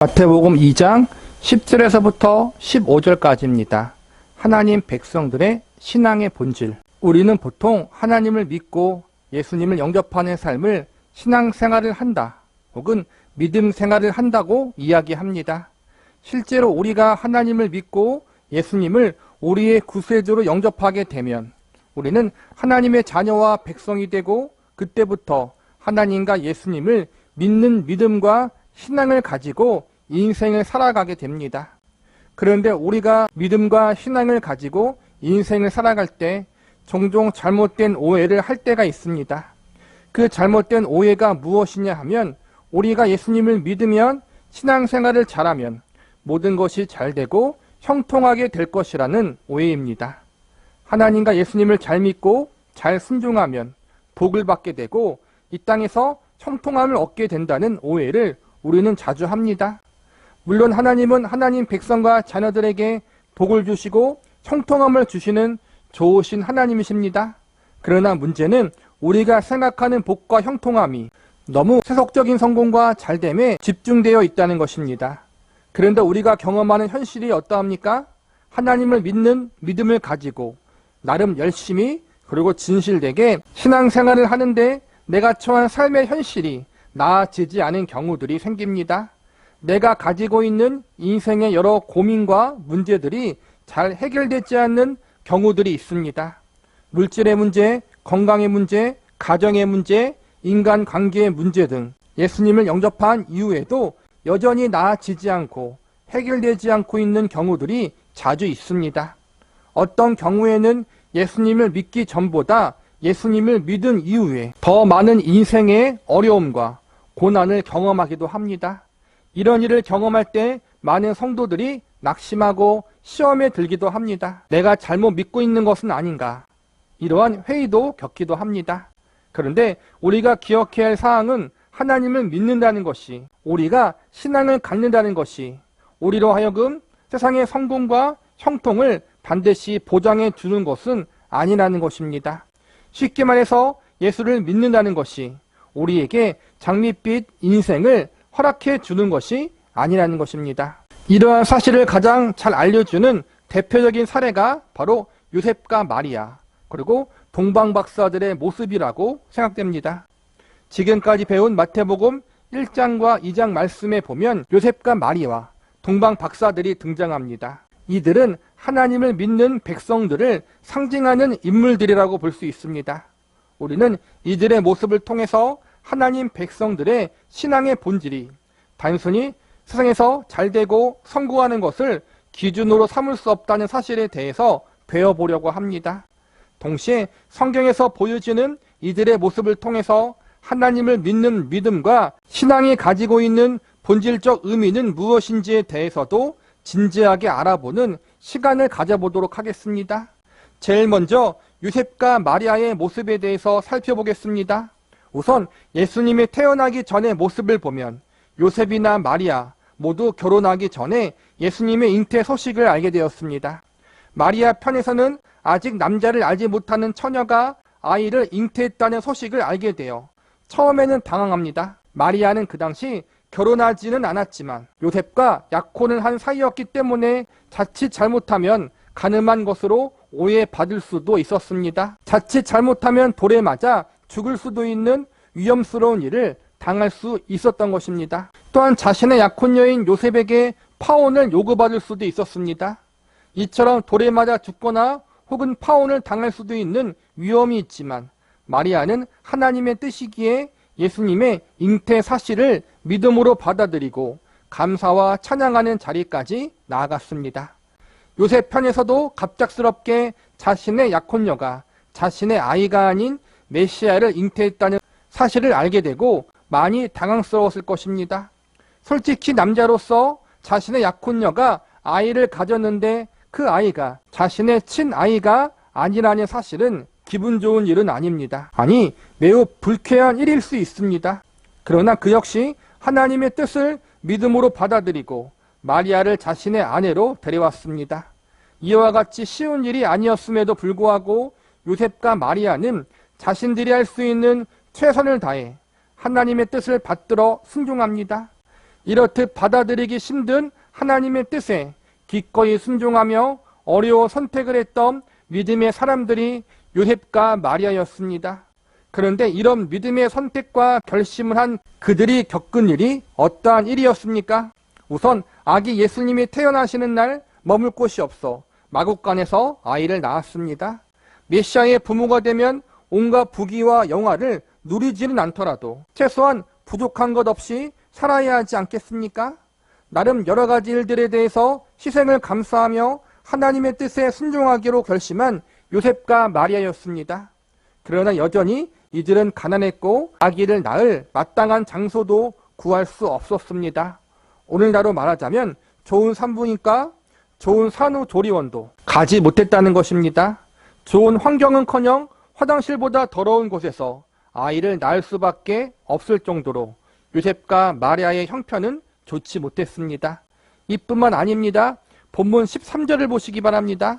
마태복음 2장 10절에서부터 15절까지입니다. 하나님 백성들의 신앙의 본질. 우리는 보통 하나님을 믿고 예수님을 영접하는 삶을 신앙생활을 한다, 혹은 믿음 생활을 한다고 이야기합니다. 실제로 우리가 하나님을 믿고 예수님을 우리의 구세주로 영접하게 되면 우리는 하나님의 자녀와 백성이 되고, 그때부터 하나님과 예수님을 믿는 믿음과 신앙을 가지고 인생을 살아가게 됩니다. 그런데 우리가 믿음과 신앙을 가지고 인생을 살아갈 때 종종 잘못된 오해를 할 때가 있습니다. 그 잘못된 오해가 무엇이냐 하면, 우리가 예수님을 믿으면, 신앙생활을 잘하면 모든 것이 잘 되고 형통하게 될 것이라는 오해입니다. 하나님과 예수님을 잘 믿고 잘 순종하면 복을 받게 되고 이 땅에서 형통함을 얻게 된다는 오해를 우리는 자주 합니다. 물론 하나님은 하나님 백성과 자녀들에게 복을 주시고 형통함을 주시는 좋으신 하나님이십니다. 그러나 문제는 우리가 생각하는 복과 형통함이 너무 세속적인 성공과 잘됨에 집중되어 있다는 것입니다. 그런데 우리가 경험하는 현실이 어떠합니까? 하나님을 믿는 믿음을 가지고 나름 열심히 그리고 진실되게 신앙생활을 하는데 내가 처한 삶의 현실이 나아지지 않은 경우들이 생깁니다. 내가 가지고 있는 인생의 여러 고민과 문제들이 잘 해결되지 않는 경우들이 있습니다. 물질의 문제, 건강의 문제, 가정의 문제, 인간관계의 문제 등 예수님을 영접한 이후에도 여전히 나아지지 않고 해결되지 않고 있는 경우들이 자주 있습니다. 어떤 경우에는 예수님을 믿기 전보다 예수님을 믿은 이후에 더 많은 인생의 어려움과 고난을 경험하기도 합니다. 이런 일을 경험할 때 많은 성도들이 낙심하고 시험에 들기도 합니다. 내가 잘못 믿고 있는 것은 아닌가, 이러한 회의도 겪기도 합니다. 그런데 우리가 기억해야 할 사항은, 하나님을 믿는다는 것이, 우리가 신앙을 갖는다는 것이 우리로 하여금 세상의 성공과 형통을 반드시 보장해 주는 것은 아니라는 것입니다. 쉽게 말해서 예수를 믿는다는 것이 우리에게 장밋빛 인생을 허락해 주는 것이 아니라는 것입니다. 이러한 사실을 가장 잘 알려주는 대표적인 사례가 바로 요셉과 마리아, 그리고 동방박사들의 모습이라고 생각됩니다. 지금까지 배운 마태복음 1장과 2장 말씀에 보면 요셉과 마리아와 동방박사들이 등장합니다. 이들은 하나님을 믿는 백성들을 상징하는 인물들이라고 볼 수 있습니다. 우리는 이들의 모습을 통해서 하나님 백성들의 신앙의 본질이 단순히 세상에서 잘되고 성공하는 것을 기준으로 삼을 수 없다는 사실에 대해서 배워보려고 합니다. 동시에 성경에서 보여지는 이들의 모습을 통해서 하나님을 믿는 믿음과 신앙이 가지고 있는 본질적 의미는 무엇인지에 대해서도 진지하게 알아보는 시간을 가져보도록 하겠습니다. 제일 먼저 요셉과 마리아의 모습에 대해서 살펴보겠습니다. 우선 예수님이 태어나기 전의 모습을 보면 요셉이나 마리아 모두 결혼하기 전에 예수님의 잉태 소식을 알게 되었습니다. 마리아 편에서는 아직 남자를 알지 못하는 처녀가 아이를 잉태했다는 소식을 알게 되어 처음에는 당황합니다. 마리아는 그 당시 결혼하지는 않았지만 요셉과 약혼을 한 사이였기 때문에 자칫 잘못하면 가늠한 것으로 오해받을 수도 있었습니다. 자칫 잘못하면 돌에 맞아 죽을 수도 있는 위험스러운 일을 당할 수 있었던 것입니다. 또한 자신의 약혼녀인 요셉에게 파혼을 요구받을 수도 있었습니다. 이처럼 돌에 맞아 죽거나 혹은 파혼을 당할 수도 있는 위험이 있지만 마리아는 하나님의 뜻이기에 예수님의 잉태 사실을 믿음으로 받아들이고 감사와 찬양하는 자리까지 나아갔습니다. 요셉 편에서도 갑작스럽게 자신의 약혼녀가 자신의 아이가 아닌 메시아를 잉태했다는 사실을 알게 되고 많이 당황스러웠을 것입니다. 솔직히 남자로서 자신의 약혼녀가 아이를 가졌는데 그 아이가 자신의 친아이가 아니라는 사실은 기분 좋은 일은 아닙니다. 아니, 매우 불쾌한 일일 수 있습니다. 그러나 그 역시 하나님의 뜻을 믿음으로 받아들이고 마리아를 자신의 아내로 데려왔습니다. 이와 같이 쉬운 일이 아니었음에도 불구하고 요셉과 마리아는 자신들이 할 수 있는 최선을 다해 하나님의 뜻을 받들어 순종합니다. 이렇듯 받아들이기 힘든 하나님의 뜻에 기꺼이 순종하며 어려워 선택을 했던 믿음의 사람들이 요셉과 마리아였습니다. 그런데 이런 믿음의 선택과 결심을 한 그들이 겪은 일이 어떠한 일이었습니까? 우선 아기 예수님이 태어나시는 날 머물 곳이 없어 마국간에서 아이를 낳았습니다. 메시아의 부모가 되면 온갖 부귀와 영화를 누리지는 않더라도 최소한 부족한 것 없이 살아야 하지 않겠습니까? 나름 여러 가지 일들에 대해서 희생을 감수하며 하나님의 뜻에 순종하기로 결심한 요셉과 마리아였습니다. 그러나 여전히 이들은 가난했고 아기를 낳을 마땅한 장소도 구할 수 없었습니다. 오늘날로 말하자면 좋은 산부인과 좋은 산후조리원도 가지 못했다는 것입니다. 좋은 환경은커녕 화장실보다 더러운 곳에서 아이를 낳을 수밖에 없을 정도로 요셉과 마리아의 형편은 좋지 못했습니다. 이뿐만 아닙니다. 본문 13절을 보시기 바랍니다.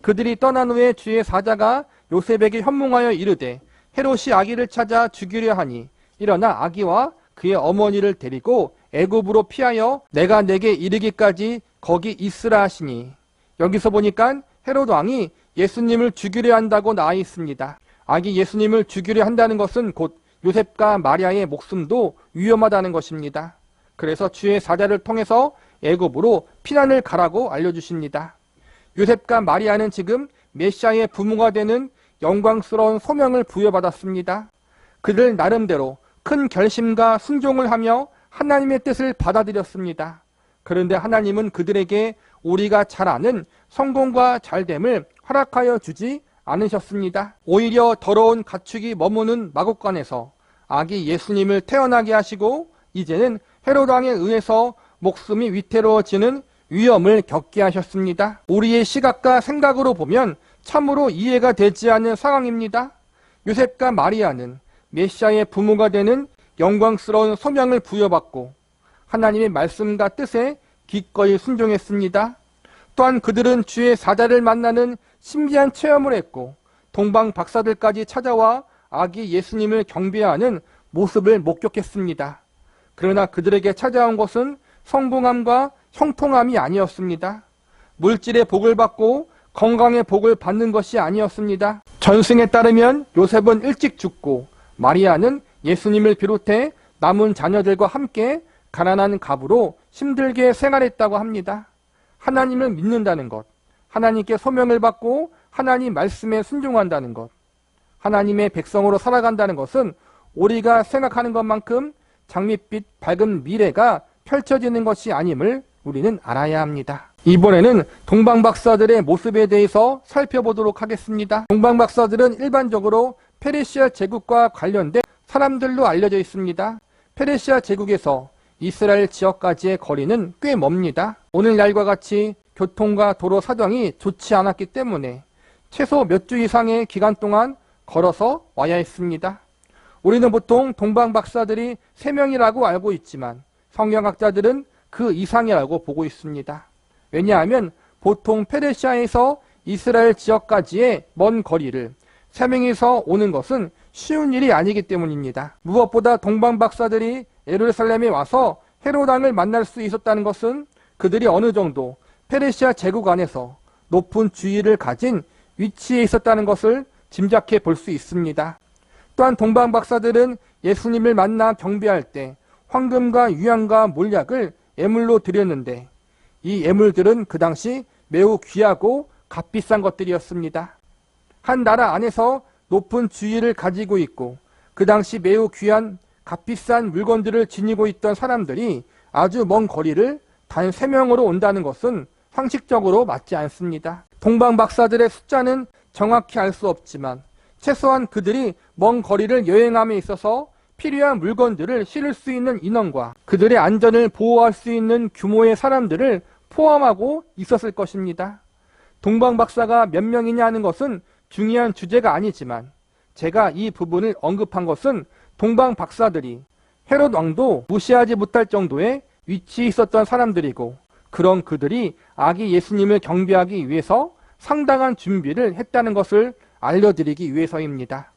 그들이 떠난 후에 주의 사자가 요셉에게 현몽하여 이르되 헤롯이 아기를 찾아 죽이려 하니 일어나 아기와 그의 어머니를 데리고 애굽으로 피하여 내가 내게 이르기까지 거기 있으라 하시니, 여기서 보니까 헤롯 왕이 예수님을 죽이려 한다고 나와 있습니다. 아기 예수님을 죽이려 한다는 것은 곧 요셉과 마리아의 목숨도 위험하다는 것입니다. 그래서 주의 사자를 통해서 애굽으로 피난을 가라고 알려주십니다. 요셉과 마리아는 지금 메시아의 부모가 되는 영광스러운 소명을 부여받았습니다. 그들 나름대로 큰 결심과 순종을 하며 하나님의 뜻을 받아들였습니다. 그런데 하나님은 그들에게 우리가 잘 아는 성공과 잘됨을 허락하여 주지 않으셨습니다. 오히려 더러운 가축이 머무는 마국간에서 아기 예수님을 태어나게 하시고 이제는 헤롯 왕에 의해서 목숨이 위태로워지는 위험을 겪게 하셨습니다. 우리의 시각과 생각으로 보면 참으로 이해가 되지 않는 상황입니다. 요셉과 마리아는 메시아의 부모가 되는 영광스러운 소명을 부여받고 하나님의 말씀과 뜻에 기꺼이 순종했습니다. 또한 그들은 주의 사자를 만나는 신비한 체험을 했고 동방 박사들까지 찾아와 아기 예수님을 경배하는 모습을 목격했습니다. 그러나 그들에게 찾아온 것은 성공함과 형통함이 아니었습니다. 물질의 복을 받고 건강의 복을 받는 것이 아니었습니다. 전승에 따르면 요셉은 일찍 죽고 마리아는 예수님을 비롯해 남은 자녀들과 함께 가난한 갑으로 힘들게 생활했다고 합니다. 하나님을 믿는다는 것, 하나님께 소명을 받고 하나님 말씀에 순종한다는 것, 하나님의 백성으로 살아간다는 것은 우리가 생각하는 것만큼 장밋빛 밝은 미래가 펼쳐지는 것이 아님을 우리는 알아야 합니다. 이번에는 동방박사들의 모습에 대해서 살펴보도록 하겠습니다. 동방박사들은 일반적으로 페르시아 제국과 관련된 사람들로 알려져 있습니다. 페르시아 제국에서 이스라엘 지역까지의 거리는 꽤 멉니다. 오늘날과 같이 교통과 도로 사정이 좋지 않았기 때문에 최소 몇 주 이상의 기간 동안 걸어서 와야 했습니다. 우리는 보통 동방박사들이 3명이라고 알고 있지만 성경학자들은 그 이상이라고 보고 있습니다. 왜냐하면 보통 페르시아에서 이스라엘 지역까지의 먼 거리를 3명이서 오는 것은 쉬운 일이 아니기 때문입니다. 무엇보다 동방박사들이 예루살렘에 와서 헤롯 왕을 만날 수 있었다는 것은 그들이 어느 정도 페르시아 제국 안에서 높은 주의를 가진 위치에 있었다는 것을 짐작해 볼 수 있습니다. 또한 동방박사들은 예수님을 만나 경배할 때 황금과 유향과 몰약을 예물로 드렸는데 이 예물들은 그 당시 매우 귀하고 값비싼 것들이었습니다. 한 나라 안에서 높은 주의를 가지고 있고 그 당시 매우 귀한 값비싼 물건들을 지니고 있던 사람들이 아주 먼 거리를 단 3명으로 온다는 것은 상식적으로 맞지 않습니다. 동방박사들의 숫자는 정확히 알 수 없지만 최소한 그들이 먼 거리를 여행함에 있어서 필요한 물건들을 실을 수 있는 인원과 그들의 안전을 보호할 수 있는 규모의 사람들을 포함하고 있었을 것입니다. 동방박사가 몇 명이냐 하는 것은 중요한 주제가 아니지만 제가 이 부분을 언급한 것은 동방박사들이 헤롯 왕도 무시하지 못할 정도의 위치에 있었던 사람들이고 그런 그들이 아기 예수님을 경배하기 위해서 상당한 준비를 했다는 것을 알려드리기 위해서입니다.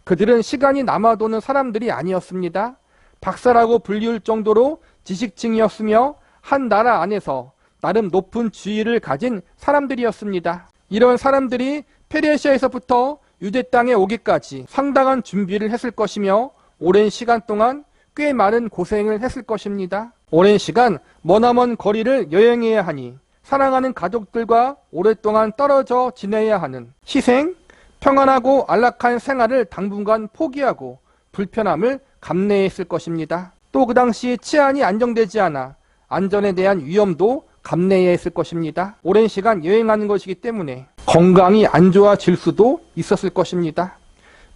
그들은 시간이 남아도는 사람들이 아니었습니다. 박사라고 불리울 정도로 지식층이었으며 한 나라 안에서 나름 높은 지위를 가진 사람들이었습니다. 이런 사람들이 페르시아에서부터 유대 땅에 오기까지 상당한 준비를 했을 것이며 오랜 시간 동안 꽤 많은 고생을 했을 것입니다. 오랜 시간 머나먼 거리를 여행해야 하니 사랑하는 가족들과 오랫동안 떨어져 지내야 하는 희생, 평안하고 안락한 생활을 당분간 포기하고 불편함을 감내했을 것입니다. 또 그 당시 치안이 안정되지 않아 안전에 대한 위험도 감내해야 했을 것입니다. 오랜 시간 여행하는 것이기 때문에 건강이 안 좋아질 수도 있었을 것입니다.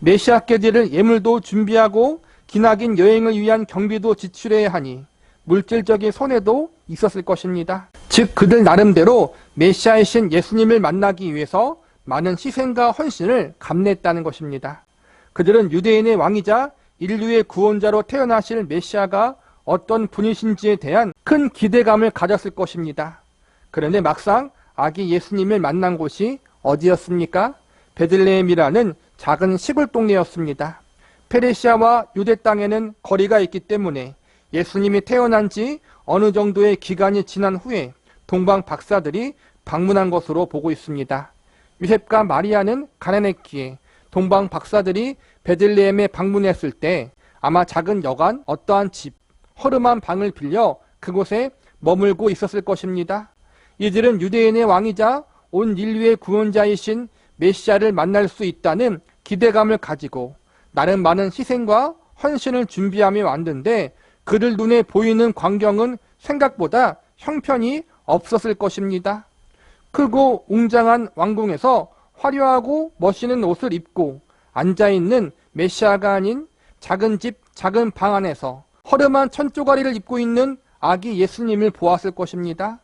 메시아께들을 예물도 준비하고 기나긴 여행을 위한 경비도 지출해야 하니 물질적인 손해도 있었을 것입니다. 즉 그들 나름대로 메시아이신 예수님을 만나기 위해서 많은 희생과 헌신을 감내했다는 것입니다. 그들은 유대인의 왕이자 인류의 구원자로 태어나실 메시아가 어떤 분이신지에 대한 큰 기대감을 가졌을 것입니다. 그런데 막상 아기 예수님을 만난 곳이 어디였습니까? 베들레헴이라는 작은 시골 동네였습니다. 페르시아와 유대 땅에는 거리가 있기 때문에 예수님이 태어난 지 어느 정도의 기간이 지난 후에 동방 박사들이 방문한 것으로 보고 있습니다. 요셉과 마리아는 가난했기에 동방 박사들이 베들레헴에 방문했을 때 아마 작은 여관, 어떠한 집, 허름한 방을 빌려 그곳에 머물고 있었을 것입니다. 이들은 유대인의 왕이자 온 인류의 구원자이신 메시아를 만날 수 있다는 기대감을 가지고 나름 많은 희생과 헌신을 준비하며 왔는데 그들 눈에 보이는 광경은 생각보다 형편이 없었을 것입니다. 크고 웅장한 왕궁에서 화려하고 멋있는 옷을 입고 앉아있는 메시아가 아닌 작은 집, 작은 방 안에서 허름한 천조가리를 입고 있는 아기 예수님을 보았을 것입니다.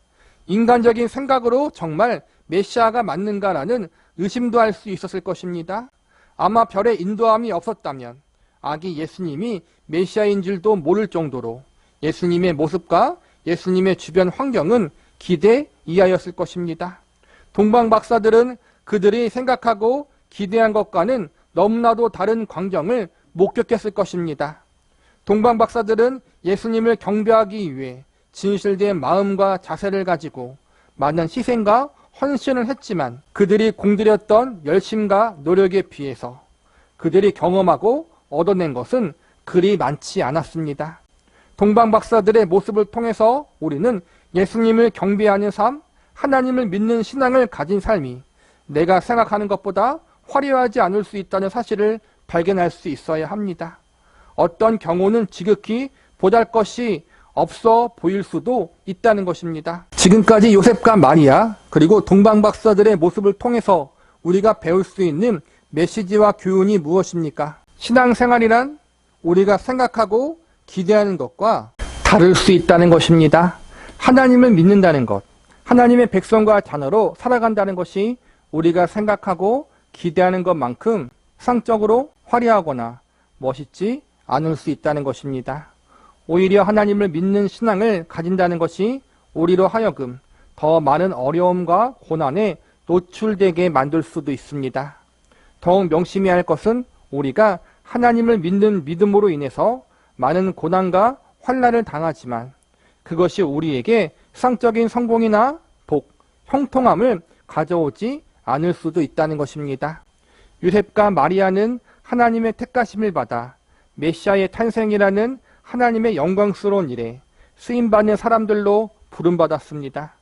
인간적인 생각으로 정말 메시아가 맞는가라는 의심도 할 수 있었을 것입니다. 아마 별의 인도함이 없었다면 아기 예수님이 메시아인 줄도 모를 정도로 예수님의 모습과 예수님의 주변 환경은 기대 이하였을 것입니다. 동방 박사들은 그들이 생각하고 기대한 것과는 너무나도 다른 광경을 목격했을 것입니다. 동방 박사들은 예수님을 경배하기 위해 진실된 마음과 자세를 가지고 많은 희생과 헌신을 했지만 그들이 공들였던 열심과 노력에 비해서 그들이 경험하고 얻어낸 것은 그리 많지 않았습니다. 동방 박사들의 모습을 통해서 우리는 예수님을 경배하는 삶, 하나님을 믿는 신앙을 가진 삶이 내가 생각하는 것보다 화려하지 않을 수 있다는 사실을 발견할 수 있어야 합니다. 어떤 경우는 지극히 보잘것이 없어 보일 수도 있다는 것입니다. 지금까지 요셉과 마리아 그리고 동방 박사들의 모습을 통해서 우리가 배울 수 있는 메시지와 교훈이 무엇입니까? 신앙생활이란 우리가 생각하고 기대하는 것과 다를 수 있다는 것입니다. 하나님을 믿는다는 것, 하나님의 백성과 자녀로 살아간다는 것이 우리가 생각하고 기대하는 것만큼 상적으로 화려하거나 멋있지 않을 수 있다는 것입니다. 오히려 하나님을 믿는 신앙을 가진다는 것이 우리로 하여금 더 많은 어려움과 고난에 노출되게 만들 수도 있습니다. 더욱 명심해야 할 것은 우리가 하나님을 믿는 믿음으로 인해서 많은 고난과 환난을 당하지만 그것이 우리에게 상적인 성공이나 복, 형통함을 가져오지 않을 수도 있다는 것입니다. 요셉과 마리아는 하나님의 택하심을 받아 메시아의 탄생이라는 하나님의 영광스러운 일에 쓰임받는 사람들로 부름받았습니다.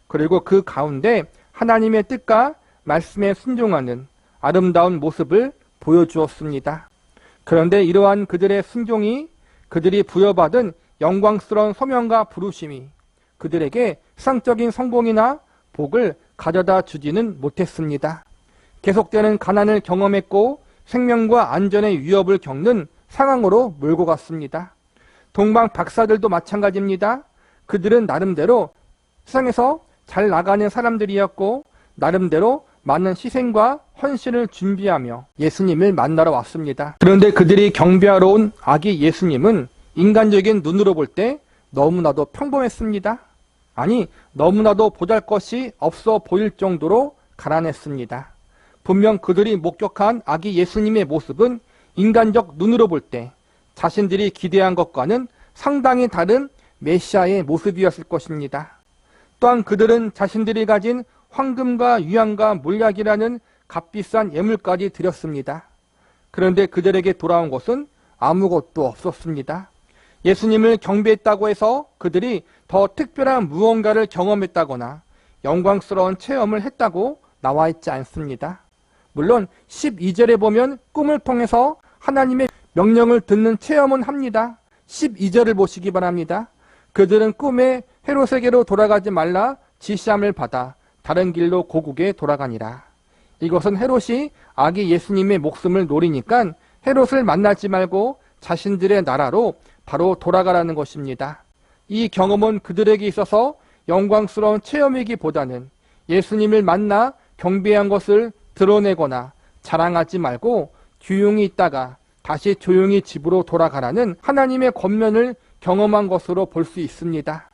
그리고 그 가운데 하나님의 뜻과 말씀에 순종하는 아름다운 모습을 보여주었습니다. 그런데 이러한 그들의 순종이 그들이 부여받은 영광스러운 소명과 부르심이 그들에게 상적인 성공이나 복을 가져다 주지는 못했습니다. 계속되는 가난을 경험했고 생명과 안전의 위협을 겪는 상황으로 몰고 갔습니다. 동방 박사들도 마찬가지입니다. 그들은 나름대로 세상에서 잘 나가는 사람들이었고 나름대로 많은 희생과 헌신을 준비하며 예수님을 만나러 왔습니다. 그런데 그들이 경배하러 온 아기 예수님은 인간적인 눈으로 볼 때 너무나도 평범했습니다. 아니, 너무나도 보잘것이 없어 보일 정도로 가난했습니다. 분명 그들이 목격한 아기 예수님의 모습은 인간적 눈으로 볼 때 자신들이 기대한 것과는 상당히 다른 메시아의 모습이었을 것입니다. 또한 그들은 자신들이 가진 황금과 유향과 몰약이라는 값비싼 예물까지 드렸습니다. 그런데 그들에게 돌아온 것은 아무것도 없었습니다. 예수님을 경배했다고 해서 그들이 더 특별한 무언가를 경험했다거나 영광스러운 체험을 했다고 나와 있지 않습니다. 물론 12절에 보면 꿈을 통해서 하나님의 명령을 듣는 체험은 합니다. 12절을 보시기 바랍니다. 그들은 꿈에 헤롯에게로 돌아가지 말라 지시함을 받아 다른 길로 고국에 돌아가니라. 이것은 헤롯이 아기 예수님의 목숨을 노리니까 헤롯을 만나지 말고 자신들의 나라로 바로 돌아가라는 것입니다. 이 경험은 그들에게 있어서 영광스러운 체험이기보다는 예수님을 만나 경배한 것을 드러내거나 자랑하지 말고 조용히 있다가 다시 조용히 집으로 돌아가라는 하나님의 권면을 경험한 것으로 볼 수 있습니다.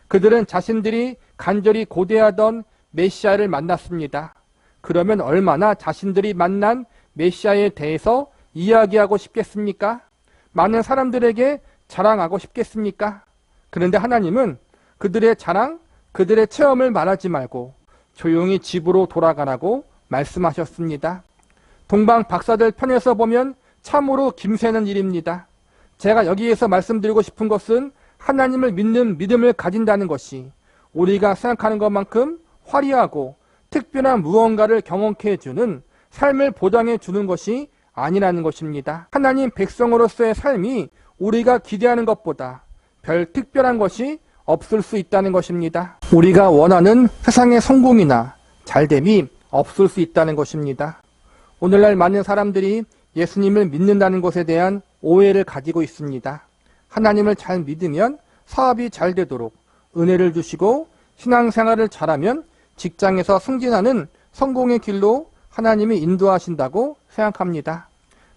그들은 자신들이 간절히 고대하던 메시아를 만났습니다. 그러면 얼마나 자신들이 만난 메시아에 대해서 이야기하고 싶겠습니까? 많은 사람들에게 자랑하고 싶겠습니까? 그런데 하나님은 그들의 자랑, 그들의 체험을 말하지 말고 조용히 집으로 돌아가라고 말씀하셨습니다. 동방 박사들 편에서 보면 참으로 김새는 일입니다. 제가 여기에서 말씀드리고 싶은 것은 하나님을 믿는 믿음을 가진다는 것이 우리가 생각하는 것만큼 화려하고 특별한 무언가를 경험케 해주는 삶을 보장해 주는 것이 아니라는 것입니다. 하나님 백성으로서의 삶이 우리가 기대하는 것보다 별 특별한 것이 없을 수 있다는 것입니다. 우리가 원하는 세상의 성공이나 잘됨이 없을 수 있다는 것입니다. 오늘날 많은 사람들이 예수님을 믿는다는 것에 대한 오해를 가지고 있습니다. 하나님을 잘 믿으면 사업이 잘 되도록 은혜를 주시고 신앙생활을 잘하면 직장에서 승진하는 성공의 길로 하나님이 인도하신다고 생각합니다.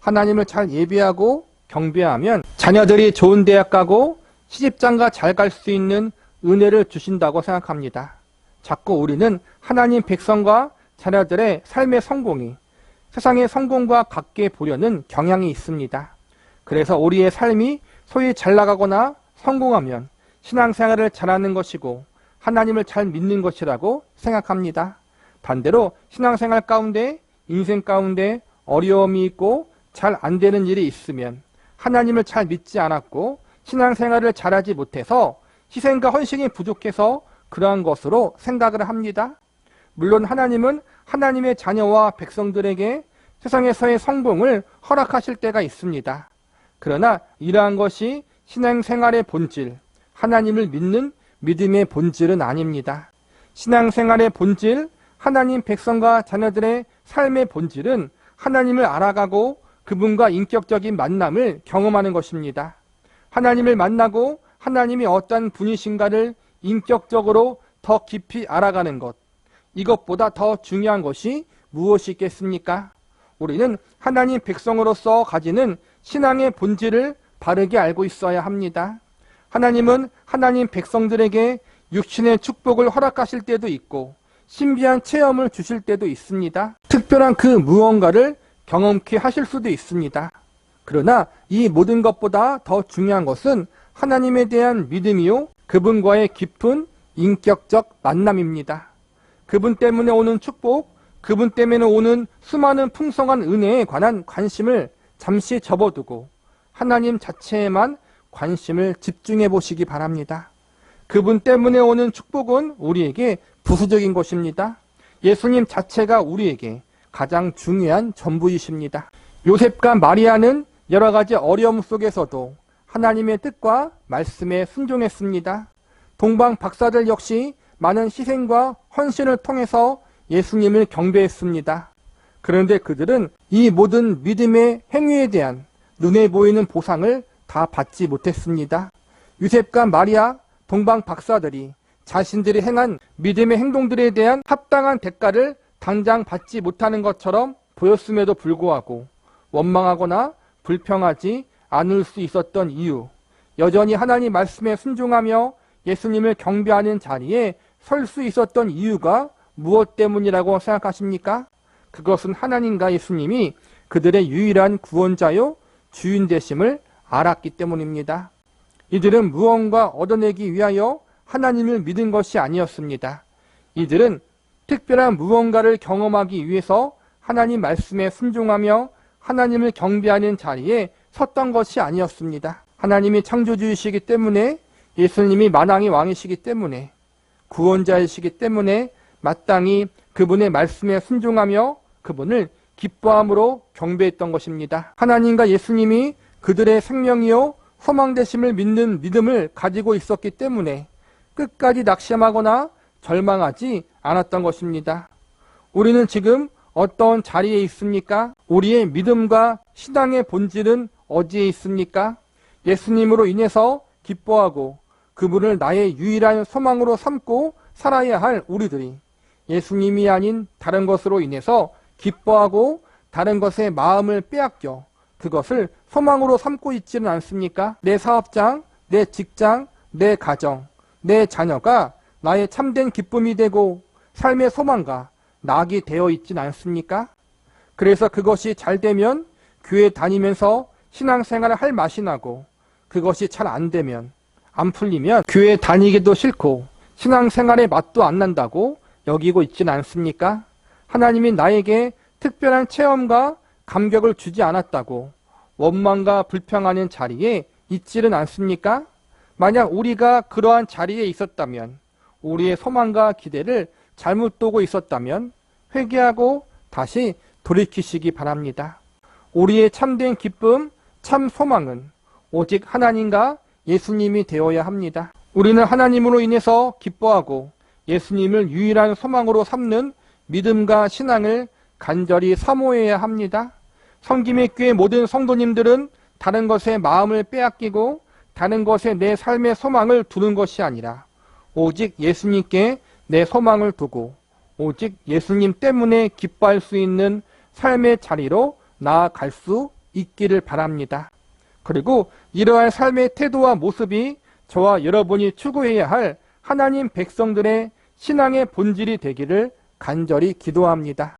하나님을 잘 예배하고 경배하면 자녀들이 좋은 대학 가고 시집장가 잘 갈 수 있는 은혜를 주신다고 생각합니다. 자꾸 우리는 하나님 백성과 자녀들의 삶의 성공이 세상의 성공과 같게 보려는 경향이 있습니다. 그래서 우리의 삶이 소위 잘 나가거나 성공하면 신앙생활을 잘하는 것이고 하나님을 잘 믿는 것이라고 생각합니다. 반대로 신앙생활 가운데 인생 가운데 어려움이 있고 잘 안 되는 일이 있으면 하나님을 잘 믿지 않았고 신앙생활을 잘하지 못해서 희생과 헌신이 부족해서 그러한 것으로 생각을 합니다. 물론 하나님은 하나님의 자녀와 백성들에게 세상에서의 성공을 허락하실 때가 있습니다. 그러나 이러한 것이 신앙생활의 본질, 하나님을 믿는 믿음의 본질은 아닙니다. 신앙생활의 본질, 하나님 백성과 자녀들의 삶의 본질은 하나님을 알아가고 그분과 인격적인 만남을 경험하는 것입니다. 하나님을 만나고 하나님이 어떤 분이신가를 인격적으로 더 깊이 알아가는 것, 이것보다 더 중요한 것이 무엇이 있겠습니까? 우리는 하나님 백성으로서 가지는 신앙의 본질을 바르게 알고 있어야 합니다. 하나님은 하나님 백성들에게 육신의 축복을 허락하실 때도 있고 신비한 체험을 주실 때도 있습니다. 특별한 그 무언가를 경험케 하실 수도 있습니다. 그러나 이 모든 것보다 더 중요한 것은 하나님에 대한 믿음이요 그분과의 깊은 인격적 만남입니다. 그분 때문에 오는 축복, 그분 때문에 오는 수많은 풍성한 은혜에 관한 관심을 잠시 접어두고 하나님 자체에만 관심을 집중해 보시기 바랍니다. 그분 때문에 오는 축복은 우리에게 부수적인 것입니다. 예수님 자체가 우리에게 가장 중요한 전부이십니다. 요셉과 마리아는 여러 가지 어려움 속에서도 하나님의 뜻과 말씀에 순종했습니다. 동방 박사들 역시 많은 희생과 헌신을 통해서 예수님을 경배했습니다. 그런데 그들은 이 모든 믿음의 행위에 대한 눈에 보이는 보상을 다 받지 못했습니다. 요셉과 마리아, 동방 박사들이 자신들이 행한 믿음의 행동들에 대한 합당한 대가를 당장 받지 못하는 것처럼 보였음에도 불구하고 원망하거나 불평하지 않을 수 있었던 이유, 여전히 하나님 말씀에 순종하며 예수님을 경배하는 자리에 설 수 있었던 이유가 무엇 때문이라고 생각하십니까? 그것은 하나님과 예수님이 그들의 유일한 구원자요 주인 되심을 알았기 때문입니다. 이들은 무언가 얻어내기 위하여 하나님을 믿은 것이 아니었습니다. 이들은 특별한 무언가를 경험하기 위해서 하나님 말씀에 순종하며 하나님을 경배하는 자리에 섰던 것이 아니었습니다. 하나님이 창조주이시기 때문에, 예수님이 만왕의 왕이시기 때문에, 구원자이시기 때문에 마땅히 그분의 말씀에 순종하며 그분을 기뻐함으로 경배했던 것입니다. 하나님과 예수님이 그들의 생명이요 소망되심을 믿는 믿음을 가지고 있었기 때문에 끝까지 낙심하거나 절망하지 않았던 것입니다. 우리는 지금 어떤 자리에 있습니까? 우리의 믿음과 신앙의 본질은 어디에 있습니까? 예수님으로 인해서 기뻐하고 그분을 나의 유일한 소망으로 삼고 살아야 할 우리들이 예수님이 아닌 다른 것으로 인해서 기뻐하고 다른 것에 마음을 빼앗겨 그것을 소망으로 삼고 있지는 않습니까? 내 사업장, 내 직장, 내 가정, 내 자녀가 나의 참된 기쁨이 되고 삶의 소망과 낙이 되어 있지는 않습니까? 그래서 그것이 잘 되면 교회 다니면서 신앙생활을 할 맛이 나고, 그것이 잘 안 되면, 안 풀리면 교회 다니기도 싫고 신앙생활의 맛도 안 난다고 여기고 있지는 않습니까? 하나님이 나에게 특별한 체험과 감격을 주지 않았다고 원망과 불평하는 자리에 있지는 않습니까? 만약 우리가 그러한 자리에 있었다면, 우리의 소망과 기대를 잘못 두고 있었다면 회개하고 다시 돌이키시기 바랍니다. 우리의 참된 기쁨, 참 소망은 오직 하나님과 예수님이 되어야 합니다. 우리는 하나님으로 인해서 기뻐하고 예수님을 유일한 소망으로 삼는 믿음과 신앙을 간절히 사모해야 합니다. 성김의 교회 모든 성도님들은 다른 것에 마음을 빼앗기고 다른 것에 내 삶의 소망을 두는 것이 아니라 오직 예수님께 내 소망을 두고 오직 예수님 때문에 기뻐할 수 있는 삶의 자리로 나아갈 수 있기를 바랍니다. 그리고 이러한 삶의 태도와 모습이 저와 여러분이 추구해야 할 하나님 백성들의 신앙의 본질이 되기를 간절히 기도합니다.